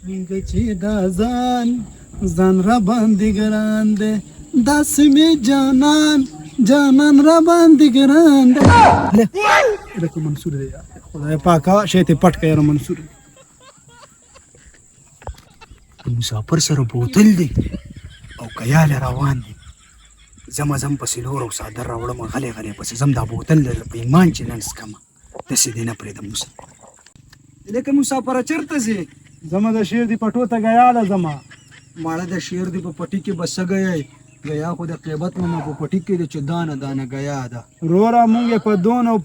څنګه چې دا ځان را باندې ګران دی داسې مې جانان را باندې ګران دی لکه منصور دی خدای پاکه شی ته پټ کړه منصور مسافر سره بوتل دی او کیاله روان دی زم پسې لور او صادر راوړم غلې پسې زم دا بوتل په ایمان چې نن سکمه داسې دی نه پرېږدم موسی لکه مسافره چېرته ځې زما د شیر دی پټو ته ګیاله زما ماړه د شیر دی په پټي کې بس ګی گیا خو د قیبت مما په پټي کې دی چې دانه گیا ده روره مونږ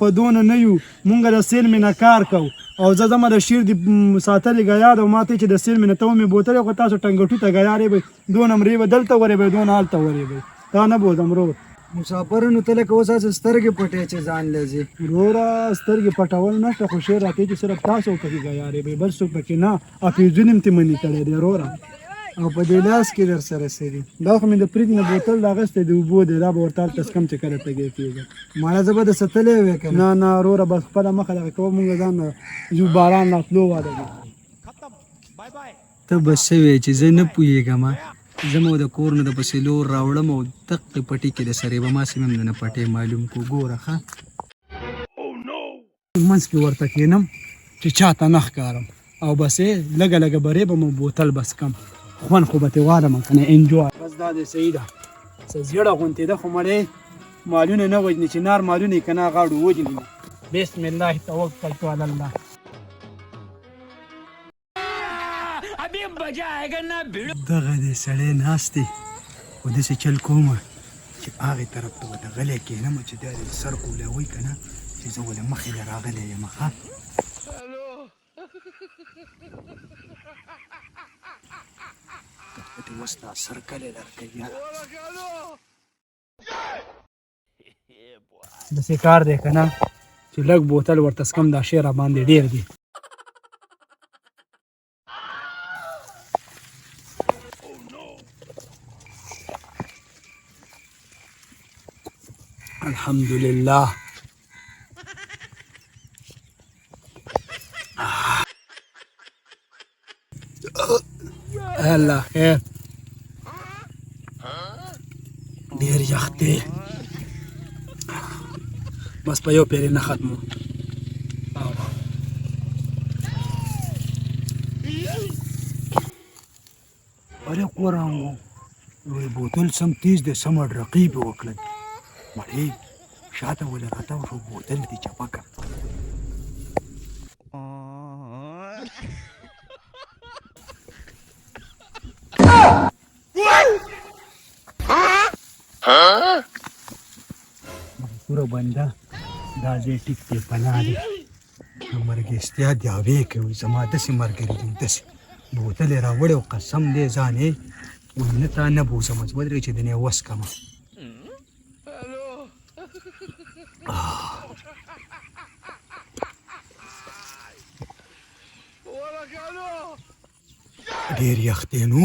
په دونه نه یو مونږ د سیل مې نه کار کوو او زه زما د شیر دی ساتلې ګیا ده او ما ته چې د سیل مې نه ته مې بوتلې خو تاسو ټنګټو ته ګیا ری به دونه مرې به دلته ورې به دونه هلته ورې به تا نه بوزم رور مسافرونو ته لکه اوس هسې سترګې پټې چې ځان لځي وروره سترګې پټول نشته خو شعر راکوي چې صرف تاسو پکې ګیارې به بل څوک پکې نه افیزون هم تې منې کړی دی وروره او په دې لاس کې در سره څه دي دا خو مې د فرید نه بوتل د اخیستی د اوبو دی دا به ورته هلته څکم چې کله تږی کېږم ماړه زه به د ستلی وې که نه وروره بس خپله مخه دغه کوه مونږ ځان یو باران راتلو واده دي ته به څه وې چې زه نه پوهېږم زما د کور نه د پسې لور راوړم او دقې پټي کې د سرې به ما سیم هم د نه پټې معلوم کو ګوره ښه منځ کې ورته کښېنم چې چاته نه ښکارم او بس لږه برې به مو بوتل بس کم خوند خو به ترې والم که نه انجوای بس دا دی صحیح ده څه زیړه غوندې ده خو مړې مالونه نه وجني چې نار مالونه یې که نه غاړو وجني بسم الله توکلت علی الله دغه دې سړی ناست دی خو داسې چل کومه چې هغې طرف ته ورته غلی کښېنم چې دا دې سر کولاوی که نه چې زه ولې مخې له راغلی یم ښه دې اوس دا سر کلی لرکوي یاره داسې کار دی که نه چې لږ بوتل ورته څکم دا شی راباندې ډېر دی الحمدلله الله خیر ډېر یخ دی بس په یو پیرې نه ختمو اره قرآن وی بوتل سم تیز دی سم اډرقې پې وکړل مړې شاته ولې راتاو شو بوتل دې چپه کړه منصوره بنده دا ځای ټیک دی پناه دی د مرګستیا دیاوې کوي زما داسې ملګري دي داسې بوتل یې راوړی او قسم دی ځان یې وایي نه تا نه بوځم ودرېږه چې د نه وس کمه ډېر یخ دی نو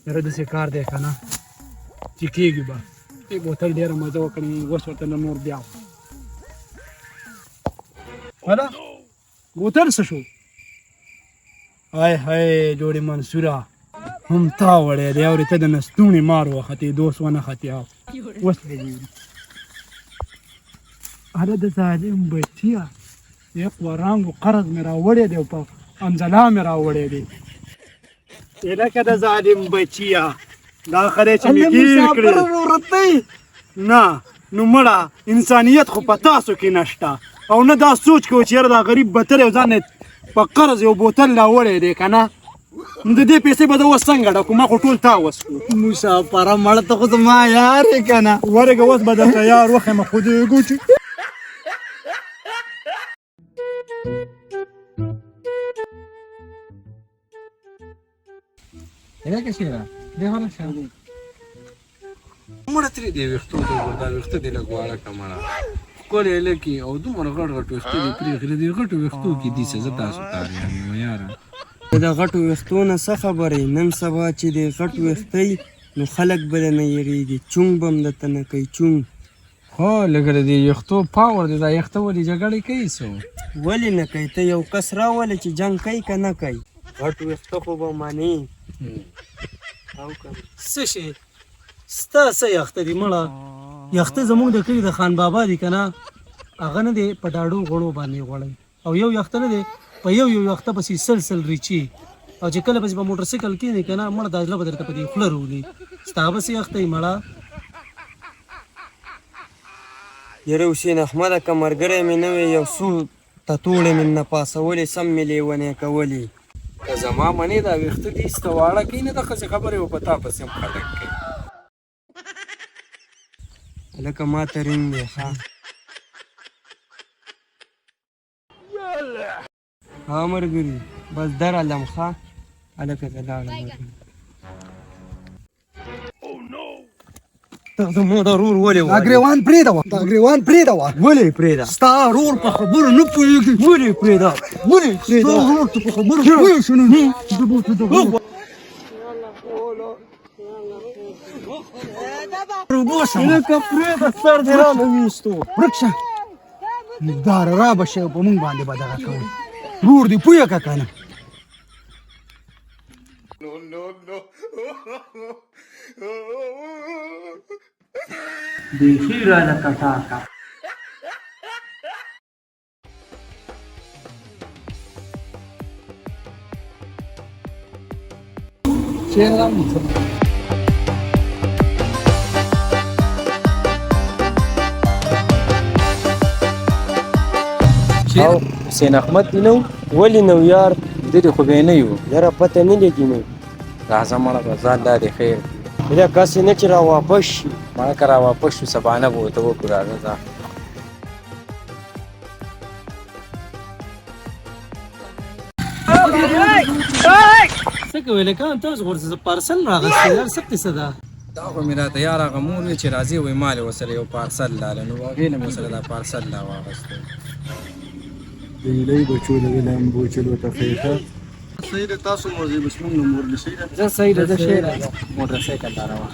یاره داسې کار دی که نه چې کېږي به دې بوتل ډېره مزه وکړم اوس ورته نه نور بیا هله بوتل څه شو های جوړې منصوره هم تا وړی دی اورې ته د نستوڼې مار وختې دوست ونه ختې اوس به ویري هله د ظالم بچیه یک ورانګو قرض مې راوړی دی او په امزلا مې راوړی دی لکه د ظالم بچیه دا خدای چې مې ګیر کړې نه نو مړه انسانیت خو په تاسو کې نشته او نه دا سوچ کوو چې یاره دا غریب بتل یو ځان په قرض یو بوتل راوړی دی که نه نو د دې پیسې به زه اوس څنګه ډکو ما خو ټول تا اوس مسافره مړه ته خو زما یار یې که نه ورېږه اوس به درته یار وښیم خو دې ګوچې مړه ترې دې ویښتو ته وګوره دا ویښته دې لږ واړه کړه مړه ښکلې لکې او دومره غټ ویښتو دې پرېښي د دې غټو ویښتو کې دي څه زه تاسو تاریان یم یاره د غټو ویښتو نه څه خبرې نن سبا چې د غټ ویښتی نو خلک به درنه یېرېږي چونګ به هم درته نه کوي چونګ هو لکه د دې یختو پاور دی دا یخته ولې جګړې کوي څو ولې نه کوي ته یو کس راولې چې جنګ کوي که نه کوي غټ ویښته خو به منې او که څه شی ستا څه یخته دي مړه یخته زموږ د کلي د خان بابا دي که نه هغه نه دی په ډاډو غوړو باندې غوړی او یو یخته نه دی په یو یخته پسې سلسل ریچي او چې کله پسې په موټرسایکل کښېنې که نه مړه دا زړه به درته په دې خوله رولي ستا پسې یخته یې مړه یاره حسین احمده که ملګری مې نه وی یو څو تتوړې مې نه پاسولې سم مې لیونې کولې که زما منې دا ویښته دي سته واړه کوي نه د ښځې خبرې و په تا پسې هم خلک کوي هلکه ما ته رینګ دی ښه ها ملګري بس درالم ښه هلکه زه لاړم ته زما د ورور ولې دا ګریوان پرېږده دا ګریوان پرېږده ولې پرېږده ستا ورور په خبرو نه پوهېږي ولې پرېږده ولې ستا ورور ته په خبرو پوه شو نو هلکه پرېږده سر دې رانه ویستو ورک شه مقدار را به شي په مونږ باندې به دغه کوي ورور دې پوهه که که نه بیخي راله کټاکه او حسین احمد دی نو ولې نو یار دې خو به نه یو یاره پته نه لګي نو راځه مړه به ځان دا دې خیر بیا کاسې نه چې را واپس شي مړه که را واپس شو سبانه به ورته وکړو راځه ځه څه کوې لکه تاسو ورته پارسل راغستی یار څه قصه ده دا خو مې راته یار هغه مور وی چې راځي وایي ما له ورسره یو پارسل لاله نو هغې نه مې ورسره دا پارسل لا واخیستی دیلې بچو لګې لم بوچلو ته خیټه صحیح ده تاسو موزي بس مونږ نو مور لسی ده زه صحیح ده زه شعر موټرسایکل ته روان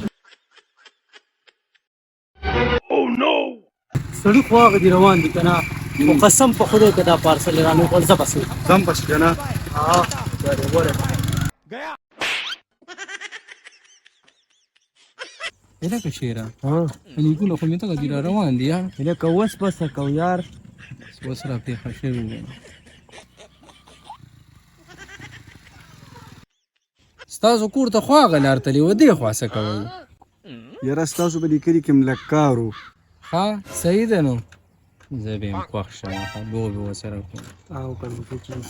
سړي خو هغه دي روان دي که نه خو قسم په خدای که دا پارسل رانه غول زه بسې ځم پس که نه هلکه شعره لیکونه خو مې ته دي را روان دي یار هلکه اوس بسه کو یار اوس را پېښه شوې وه ستاسو کور ته خو هغه لار تللې وه دې خوا څه کوئ یاره ستاسو په دې کلي کې ملک کار و ښه صحیح ده نو زه به یم خوښ شم ښه لوبې ورسره کوم او کنه څه چیز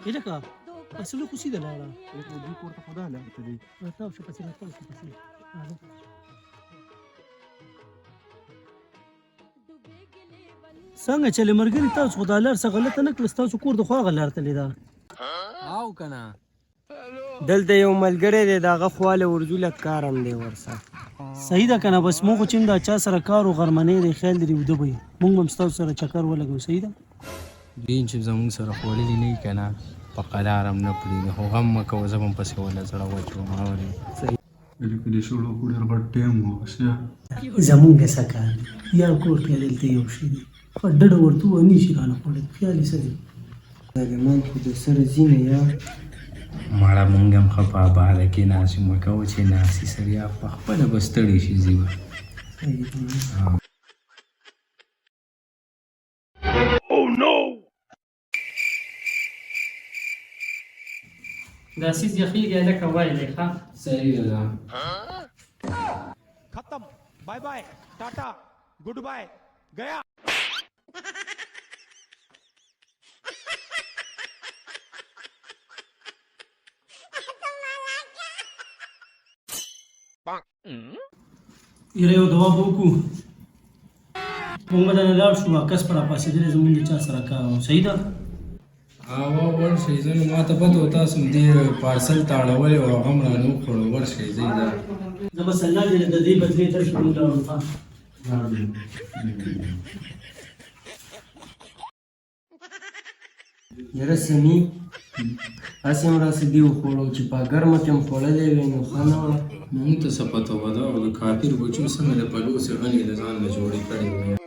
دی لکه اصلو کوسي ده لاړه دوی کور ته خدا لاړ تللی راتاو شو پسې راتاو شو پسې څنګه چلې ملګري تاسو خو دا لار څه غلطه نه کړه ستاسو کور د خو هغه لار تللی ده او که نه دلته یو ملګری دی د هغه خواله ورځو لږ کار هم دی ورسره صحیح ده که نه بس موږ خو چې دا چا سره کار و غرمنۍ دی خیال لري وده به وي موږ هم ستاسو سره چکر ولګو صحیح ده دین چې زموږ سره خوړلي نه وي که نه په قلار هم نه پرېږدي خو غم مه کوه زه به هم پسې وله زړه وچوم اورې لکه دې شوړو خو ډېر غټ ټایم و زمونږ څه کار دی یا کور کې دلته یو شي دی خو ډډه ورته ونی شي رانه خوړل خیال یې څه دی ظالمان خو د سره ځینې یار مړه مونږ هم ښه په آباده کې ناست یو مکه و چې ناستي سړیا په خپله به ستړي شي ځي به دا سیز یخیږي لکه وایلی ښه صحیح ده खत्म bye bye tata goodbye गया یره یو دوا به وکړو موږ به دننه لاړ شو کس په راپاڅېدلی زمونږ د چا سره کار و صحیح ده ورشئ زه نو ما ته پته و تاسو هم دې پارسل ته اړولی و هغه هم رانه وخوړو ورشئ ځئ دا زه به سلا دې د دې بدلې ته شو موږ لاړو ښه یاره سمي هسې مراسې دي وخوړو چې په ګرمه کې هم خوړلی وي نو ښه نه وه. مونږ ته څه پته وه دا او د کافر بچو څنګه د پلوسې غني د ځان نه جوړې کړې وې.